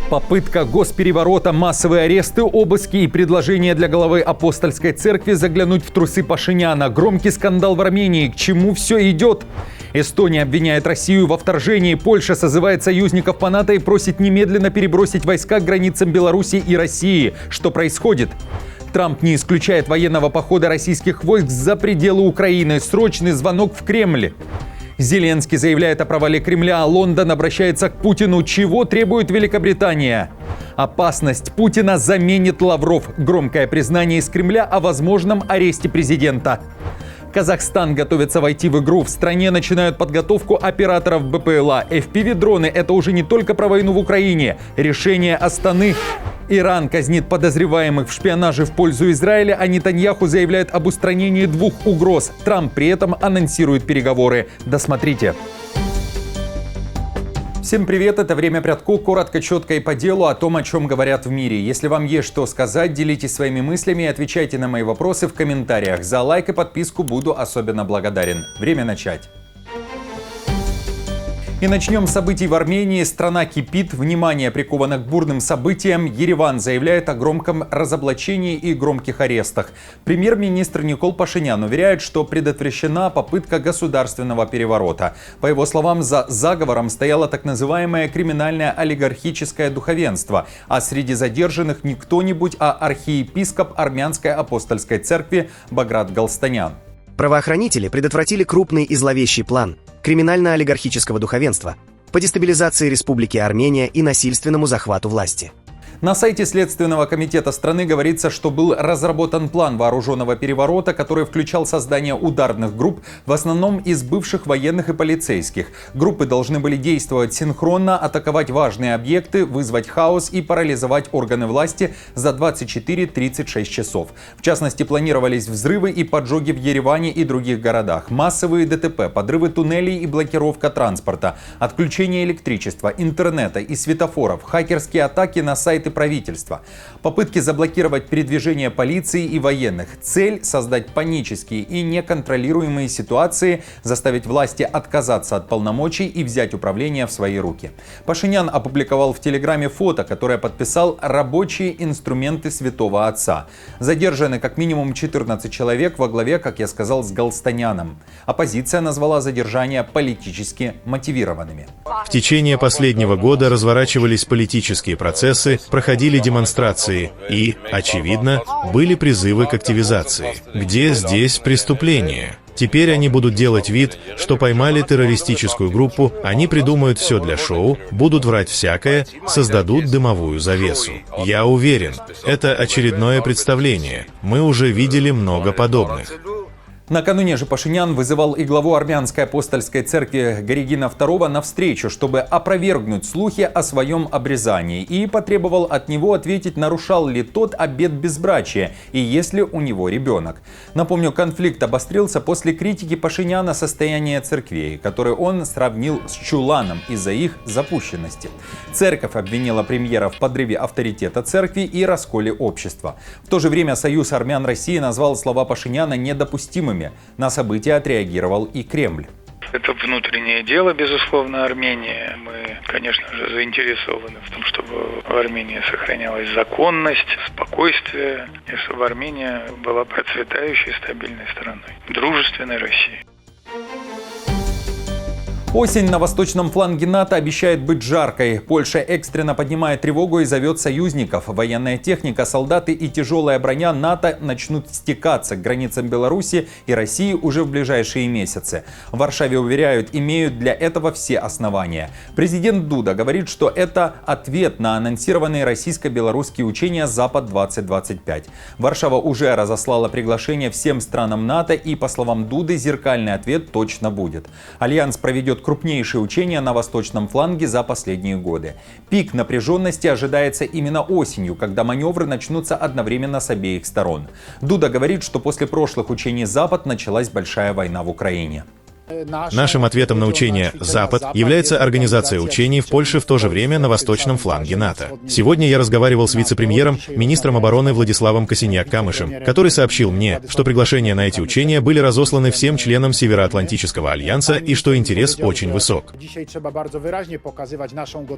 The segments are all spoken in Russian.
Попытка госпереворота, массовые аресты, обыски и предложения для главы Апостольской церкви заглянуть в трусы Пашиняна. Громкий скандал в Армении. К чему все идет? Эстония обвиняет Россию во вторжении. Польша созывает союзников по НАТО и просит немедленно перебросить войска к границам Беларуси и России. Что происходит? Трамп не исключает военного похода российских войск за пределы Украины. Срочный звонок в Кремль. Зеленский заявляет о провале Кремля, а Лондон обращается к Путину. Чего требует Великобритания? Опасность Путина заменит Лавров. Громкое признание из Кремля о возможном аресте президента. Казахстан готовится войти в игру. В стране начинают подготовку операторов БПЛА. FPV-дроны – это уже не только про войну в Украине. Решение Астаны. Иран казнит подозреваемых в шпионаже в пользу Израиля, а Нетаньяху заявляет об устранении 2 угроз. Трамп при этом анонсирует переговоры. Досмотрите. Всем привет, это «Время Прядку». Коротко, четко и по делу о том, о чем говорят в мире. Если вам есть что сказать, делитесь своими мыслями и отвечайте на мои вопросы в комментариях. За лайк и подписку буду особенно благодарен. Время начать. И начнем с событий в Армении. Страна кипит, внимание приковано к бурным событиям. Ереван заявляет о громком разоблачении и громких арестах. Премьер-министр Никол Пашинян уверяет, что предотвращена попытка государственного переворота. По его словам, за заговором стояло так называемое криминальное олигархическое духовенство. А среди задержанных не кто-нибудь, а архиепископ Армянской апостольской церкви Баграт Галстанян. Правоохранители предотвратили крупный и зловещий план криминально-олигархического духовенства по дестабилизации Республики Армения и насильственному захвату власти. На сайте Следственного комитета страны говорится, что был разработан план вооруженного переворота, который включал создание ударных групп, в основном из бывших военных и полицейских. Группы должны были действовать синхронно, атаковать важные объекты, вызвать хаос и парализовать органы власти за 24-36 часов. В частности, планировались взрывы и поджоги в Ереване и других городах, массовые ДТП, подрывы туннелей и блокировка транспорта, отключение электричества, интернета и светофоров, хакерские атаки на сайты правительства, попытки заблокировать передвижение полиции и военных. Цель – создать панические и неконтролируемые ситуации, заставить власти отказаться от полномочий и взять управление в свои руки. Пашинян опубликовал в Телеграме фото, которое подписал «Рабочие инструменты Святого Отца». Задержаны как минимум 14 человек во главе, как я сказал, с Галстаняном. Оппозиция назвала задержания политически мотивированными. В течение последнего года разворачивались политические процессы, проходили демонстрации и, очевидно, были призывы к активизации. Где здесь преступление? Теперь они будут делать вид, что поймали террористическую группу, они придумают все для шоу, будут врать всякое, создадут дымовую завесу. Я уверен, это очередное представление. Мы уже видели много подобных. Накануне же Пашинян вызывал и главу Армянской апостольской церкви Горегина II на встречу, чтобы опровергнуть слухи о своем обрезании, и потребовал от него ответить, нарушал ли тот обет безбрачия и есть ли у него ребенок. Напомню, конфликт обострился после критики Пашиняна состояния церквей, который он сравнил с чуланом из-за их запущенности. Церковь обвинила премьера в подрыве авторитета церкви и расколе общества. В то же время Союз армян России назвал слова Пашиняна недопустимыми. На события отреагировал и Кремль. Это внутреннее дело, безусловно, Армении. Мы, конечно же, заинтересованы в том, чтобы в Армении сохранялась законность, спокойствие, и чтобы Армения была процветающей, стабильной страной, дружественной Россией. Осень на восточном фланге НАТО обещает быть жаркой. Польша экстренно поднимает тревогу и зовет союзников. Военная техника, солдаты и тяжелая броня НАТО начнут стекаться к границам Беларуси и России уже в ближайшие месяцы. В Варшаве уверяют, имеют для этого все основания. Президент Дуда говорит, что это ответ на анонсированные российско-белорусские учения «Запад-2025». Варшава уже разослала приглашение всем странам НАТО, и, по словам Дуды, зеркальный ответ точно будет. Альянс проведет крупнейшие учения на восточном фланге за последние годы. Пик напряженности ожидается именно осенью, когда маневры начнутся одновременно с обеих сторон. Дуда говорит, что после прошлых учений Запад началась большая война в Украине. Нашим ответом на учения «Запад» является организация учений в Польше в то же время на восточном фланге НАТО. Сегодня я разговаривал с вице-премьером, министром обороны Владиславом Косиняк-Камышем, который сообщил мне, что приглашения на эти учения были разосланы всем членам Североатлантического альянса и что интерес очень высок.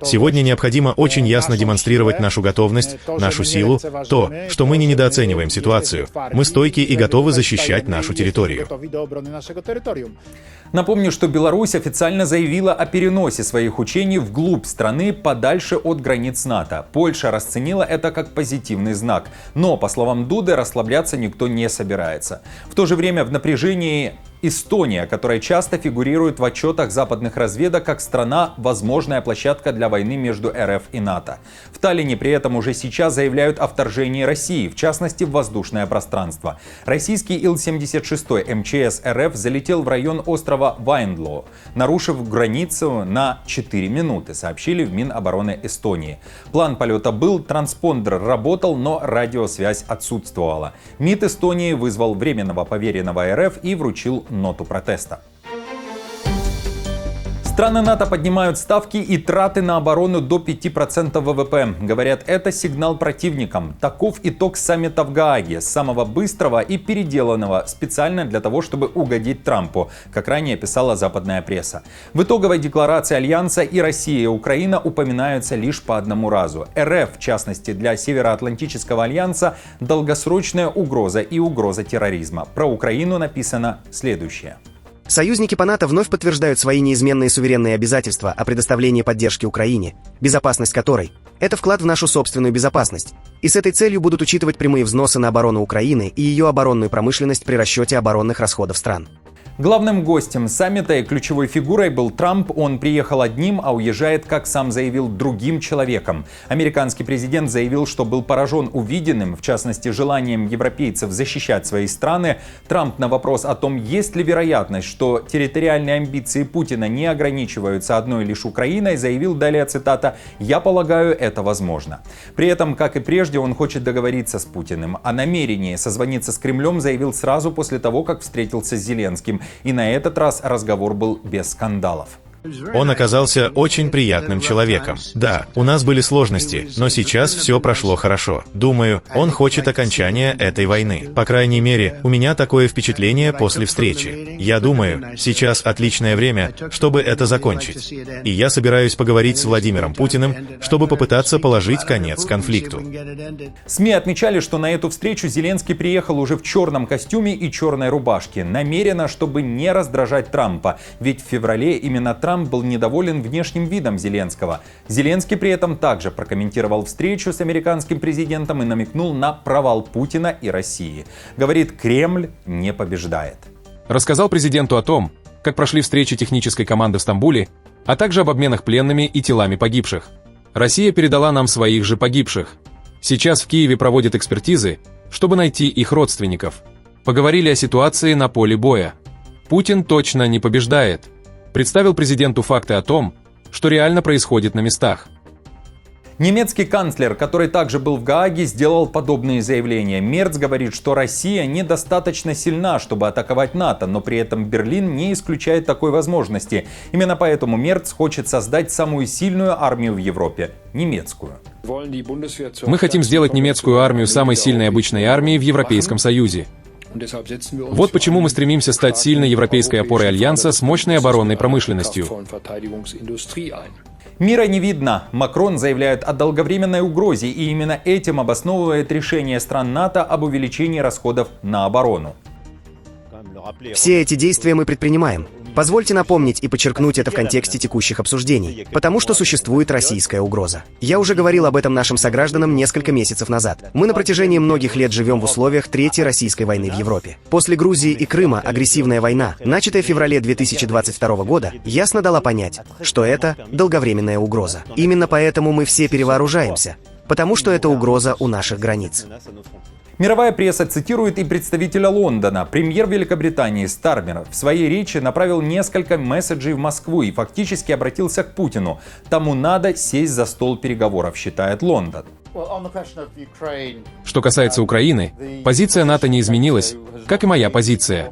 Сегодня необходимо очень ясно демонстрировать нашу готовность, нашу силу, то, что мы не недооцениваем ситуацию. Мы стойки и готовы защищать нашу территорию. Напомню, что Беларусь официально заявила о переносе своих учений вглубь страны, подальше от границ НАТО. Польша расценила это как позитивный знак. Но, по словам Дуды, расслабляться никто не собирается. В то же время в напряжении Эстония, которая часто фигурирует в отчетах западных разведок как страна, возможная площадка для войны между РФ и НАТО. В Таллине при этом уже сейчас заявляют о вторжении России, в частности в воздушное пространство. Российский Ил-76 МЧС РФ залетел в район острова Вайндло, нарушив границу на 4 минуты, сообщили в Минобороны Эстонии. План полета был, транспондер работал, но радиосвязь отсутствовала. МИД Эстонии вызвал временного поверенного РФ и вручил ноту протеста. Страны НАТО поднимают ставки и траты на оборону до 5% ВВП. Говорят, это сигнал противникам. Таков итог саммита в Гааге, самого быстрого и переделанного специально для того, чтобы угодить Трампу, как ранее писала западная пресса. В итоговой декларации Альянса и Россия, и Украина упоминаются лишь по одному разу. РФ, в частности, для Североатлантического альянса долгосрочная угроза и угроза терроризма. Про Украину написано следующее. Союзники по НАТО вновь подтверждают свои неизменные суверенные обязательства о предоставлении поддержки Украине, безопасность которой – это вклад в нашу собственную безопасность, и с этой целью будут учитывать прямые взносы на оборону Украины и ее оборонную промышленность при расчете оборонных расходов стран. Главным гостем саммита и ключевой фигурой был Трамп. Он приехал одним, а уезжает, как сам заявил, другим человеком. Американский президент заявил, что был поражен увиденным, в частности, желанием европейцев защищать свои страны. Трамп на вопрос о том, есть ли вероятность, что территориальные амбиции Путина не ограничиваются одной лишь Украиной, заявил, далее цитата, «Я полагаю, это возможно». При этом, как и прежде, он хочет договориться с Путиным. О намерении созвониться с Кремлем заявил сразу после того, как встретился с Зеленским. И на этот раз разговор был без скандалов. Он оказался очень приятным человеком. Да, у нас были сложности, но сейчас все прошло хорошо. Думаю, он хочет окончания этой войны. По крайней мере, у меня такое впечатление после встречи. Я думаю, сейчас отличное время, чтобы это закончить. И я собираюсь поговорить с Владимиром Путиным, чтобы попытаться положить конец конфликту. СМИ отмечали, что на эту встречу Зеленский приехал уже в черном костюме и черной рубашке. Намеренно, чтобы не раздражать Трампа. Ведь в феврале именно Трамп был недоволен внешним видом Зеленского. Зеленский при этом также прокомментировал встречу с американским президентом и намекнул на провал Путина и России. Говорит, Кремль не побеждает. Рассказал президенту о том, как прошли встречи технической команды в Стамбуле, а также об обменах пленными и телами погибших. Россия передала нам своих же погибших. Сейчас в Киеве проводят экспертизы, чтобы найти их родственников. Поговорили о ситуации на поле боя. Путин точно не побеждает. Представил президенту факты о том, что реально происходит на местах. Немецкий канцлер, который также был в Гааге, сделал подобные заявления. Мерц говорит, что Россия недостаточно сильна, чтобы атаковать НАТО, но при этом Берлин не исключает такой возможности. Именно поэтому Мерц хочет создать самую сильную армию в Европе – немецкую. Мы хотим сделать немецкую армию самой сильной обычной армией в Европейском Союзе. Вот почему мы стремимся стать сильной европейской опорой Альянса с мощной оборонной промышленностью. Мира не видно. Макрон заявляет о долговременной угрозе, и именно этим обосновывает решение стран НАТО об увеличении расходов на оборону. Все эти действия мы предпринимаем. Позвольте напомнить и подчеркнуть это в контексте текущих обсуждений, потому что существует российская угроза. Я уже говорил об этом нашим согражданам несколько месяцев назад. Мы на протяжении многих лет живем в условиях Третьей российской войны в Европе. После Грузии и Крыма агрессивная война, начатая в феврале 2022 года, ясно дала понять, что это долговременная угроза. Именно поэтому мы все перевооружаемся, потому что это угроза у наших границ. Мировая пресса цитирует и представителя Лондона. Премьер Великобритании Стармер в своей речи направил несколько месседжей в Москву и фактически обратился к Путину. Тому надо сесть за стол переговоров, считает Лондон. Что касается Украины, позиция НАТО не изменилась, как и моя позиция.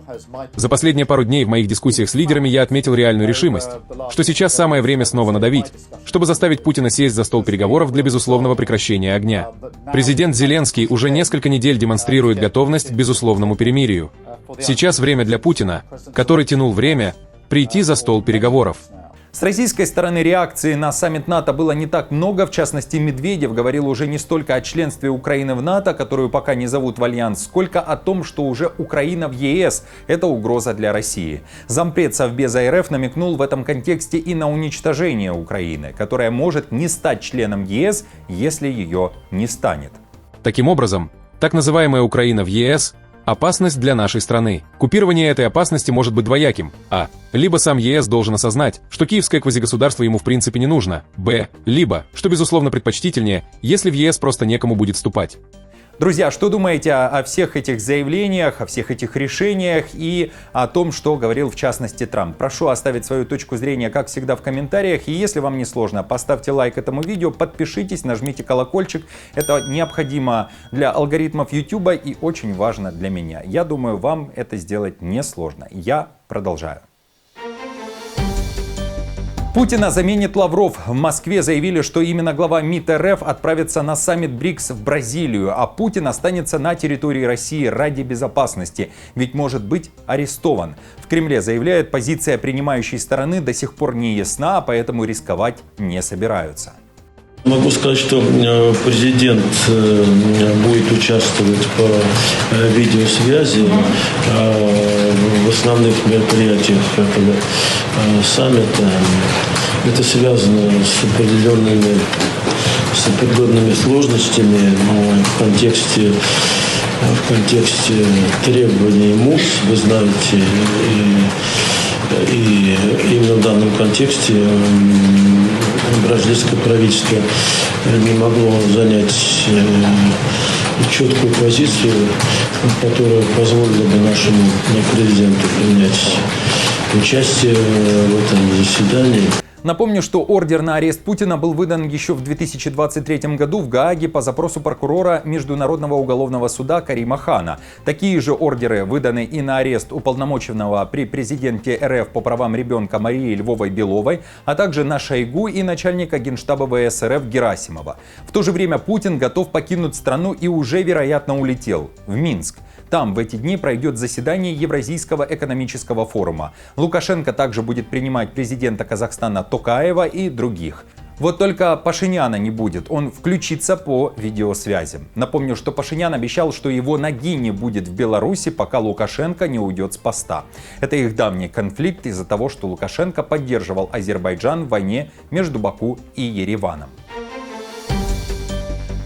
За последние пару дней в моих дискуссиях с лидерами я отметил реальную решимость, что сейчас самое время снова надавить, чтобы заставить Путина сесть за стол переговоров для безусловного прекращения огня. Президент Зеленский уже несколько недель демонстрирует готовность к безусловному перемирию. Сейчас время для Путина, который тянул время, прийти за стол переговоров. С российской стороны реакции на саммит НАТО было не так много. В частности, Медведев говорил уже не столько о членстве Украины в НАТО, которую пока не зовут в альянс, сколько о том, что уже Украина в ЕС – это угроза для России. Зампред Совбеза РФ намекнул в этом контексте и на уничтожение Украины, которая может не стать членом ЕС, если ее не станет. Таким образом, так называемая Украина в ЕС – опасность для нашей страны. Купирование этой опасности может быть двояким. А. Либо сам ЕС должен осознать, что киевское квазигосударство ему в принципе не нужно. Б. Либо, что безусловно предпочтительнее, если в ЕС просто некому будет вступать. Друзья, что думаете о всех этих заявлениях, о всех этих решениях и о том, что говорил в частности Трамп? Прошу оставить свою точку зрения, как всегда, в комментариях. И если вам не сложно, поставьте лайк этому видео, подпишитесь, нажмите колокольчик. Это необходимо для алгоритмов YouTube и очень важно для меня. Я думаю, вам это сделать несложно. Я продолжаю. Путина заменит Лавров. В Москве заявили, что именно глава МИД РФ отправится на саммит БРИКС в Бразилию, а Путин останется на территории России ради безопасности, ведь может быть арестован. В Кремле заявляют, позиция принимающей стороны до сих пор не ясна, поэтому рисковать не собираются. Могу сказать, что президент будет участвовать по видеосвязи в основных мероприятиях этого саммита. Это связано с определенными сложностями в контексте требований МУС, вы знаете, и именно в данном контексте бразильское правительство не могло занять четкую позицию, которая позволила бы нашему президенту принять участие в этом заседании. Напомню, что ордер на арест Путина был выдан еще в 2023 году в Гааге по запросу прокурора Международного уголовного суда Карима Хана. Такие же ордеры выданы и на арест уполномоченного при президенте РФ по правам ребенка Марии Львовой-Беловой, а также на Шойгу и начальника Генштаба ВС РФ Герасимова. В то же время Путин готов покинуть страну и уже, вероятно, улетел в Минск. Там в эти дни пройдет заседание Евразийского экономического форума. Лукашенко также будет принимать президента Казахстана Токаева и других. Вот только Пашиняна не будет, он включится по видеосвязи. Напомню, что Пашинян обещал, что его ноги не будет в Беларуси, пока Лукашенко не уйдет с поста. Это их давний конфликт из-за того, что Лукашенко поддерживал Азербайджан в войне между Баку и Ереваном.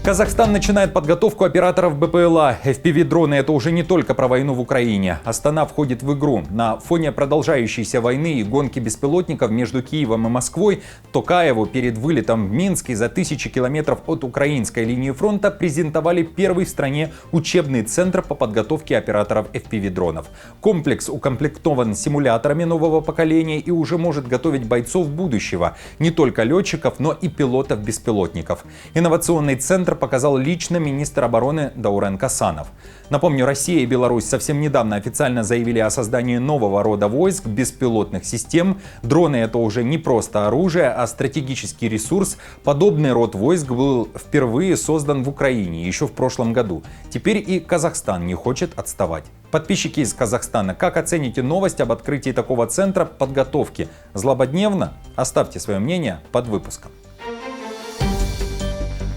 Казахстан начинает подготовку операторов БПЛА. FPV-дроны — это уже не только про войну в Украине. Астана входит в игру. На фоне продолжающейся войны и гонки беспилотников между Киевом и Москвой Токаеву перед вылетом в Минск и за 1000 километров от украинской линии фронта презентовали первый в стране учебный центр по подготовке операторов FPV-дронов. Комплекс укомплектован симуляторами нового поколения и уже может готовить бойцов будущего. Не только летчиков, но и пилотов-беспилотников. Инновационный центр показал лично министр обороны Даурен Касанов. Напомню, Россия и Беларусь совсем недавно официально заявили о создании нового рода войск беспилотных систем. Дроны — это уже не просто оружие, а стратегический ресурс. Подобный род войск был впервые создан в Украине еще в прошлом году. Теперь и Казахстан не хочет отставать. Подписчики из Казахстана, как оцените новость об открытии такого центра подготовки? Злободневно? Оставьте свое мнение под выпуском.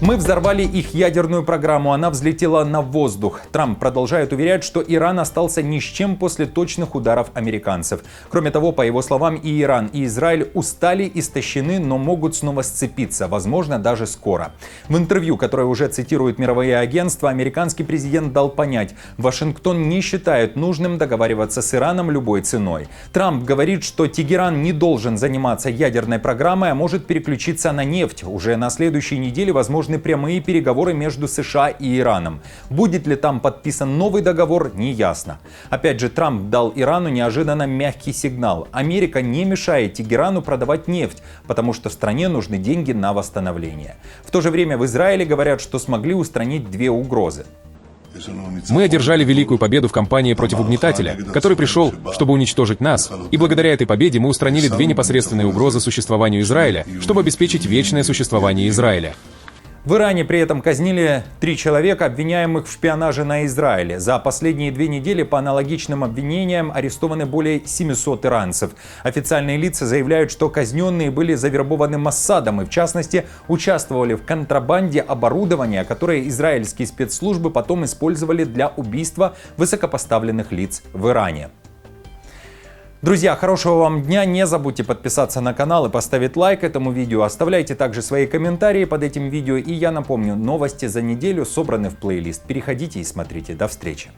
Мы взорвали их ядерную программу, она взлетела на воздух. Трамп продолжает уверять, что Иран остался ни с чем после точных ударов американцев. Кроме того, по его словам, и Иран, и Израиль устали, истощены, но могут снова сцепиться, возможно, даже скоро. В интервью, которое уже цитируют мировые агентства, американский президент дал понять, Вашингтон не считает нужным договариваться с Ираном любой ценой. Трамп говорит, что Тегеран не должен заниматься ядерной программой, а может переключиться на нефть. Уже на следующей неделе возможны возможны прямые переговоры между США и Ираном. Будет ли там подписан новый договор, неясно. Опять же, Трамп дал Ирану неожиданно мягкий сигнал. Америка не мешает Тегерану продавать нефть, потому что стране нужны деньги на восстановление. В то же время в Израиле говорят, что смогли устранить две угрозы. Мы одержали великую победу в кампании против угнетателя, который пришел, чтобы уничтожить нас, и благодаря этой победе мы устранили две непосредственные угрозы существованию Израиля, чтобы обеспечить вечное существование Израиля. В Иране при этом казнили 3 человека, обвиняемых в шпионаже на Израиле. За последние 2 недели по аналогичным обвинениям арестованы более 700 иранцев. Официальные лица заявляют, что казненные были завербованы Моссадом и, в частности, участвовали в контрабанде оборудования, которое израильские спецслужбы потом использовали для убийства высокопоставленных лиц в Иране. Друзья, хорошего вам дня, не забудьте подписаться на канал и поставить лайк этому видео, оставляйте также свои комментарии под этим видео, и я напомню, новости за неделю собраны в плейлист, переходите и смотрите, до встречи.